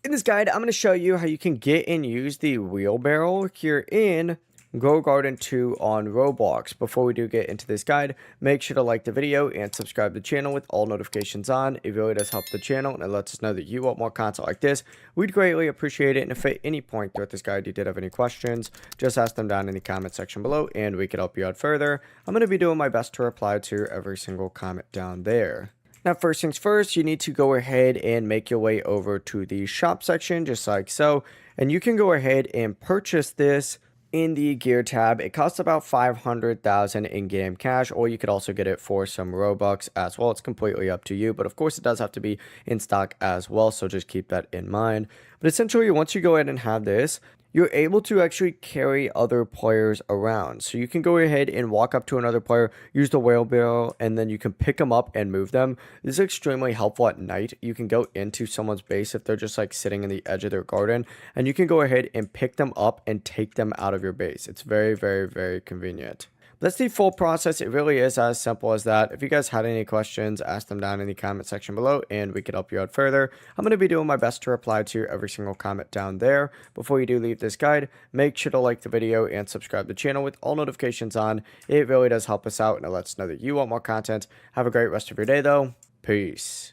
In this guide, I'm going to show you how you can get and use the wheelbarrow here in Grow Garden 2 on Roblox. Before we do get into this guide, make sure to like the video and subscribe to the channel with all notifications on. It really does help the channel and it lets us know that you want more content like this. We'd greatly appreciate it. And if at any point throughout this guide you did have any questions, just ask them down in the comment section below and we could help you out further. I'm going to be doing my best to reply to every single comment down there. Now, first things first, you need to go ahead and make your way over to the shop section, just like so. And you can go ahead and purchase this in the gear tab. It costs about 500,000 in-game cash, or you could also get it for some Robux as well. It's completely up to you, but of course it does have to be in stock as well, so just keep that in mind. But essentially, once you go ahead and have this, you're able to actually carry other players around. So you can go ahead and walk up to another player, use the wheelbarrow, and then you can pick them up and move them. This is extremely helpful at night. You can go into someone's base if they're just like sitting in the edge of their garden, and you can go ahead and pick them up and take them out of your base. It's very, very, very convenient. That's the full process. It really is as simple as that. If you guys had any questions, ask them down in the comment section below and we could help you out further. I'm going to be doing my best to reply to every single comment down there. Before you do leave this guide, make sure to like the video and subscribe to the channel with all notifications on. It really does help us out and it lets us know that you want more content. Have a great rest of your day though. Peace.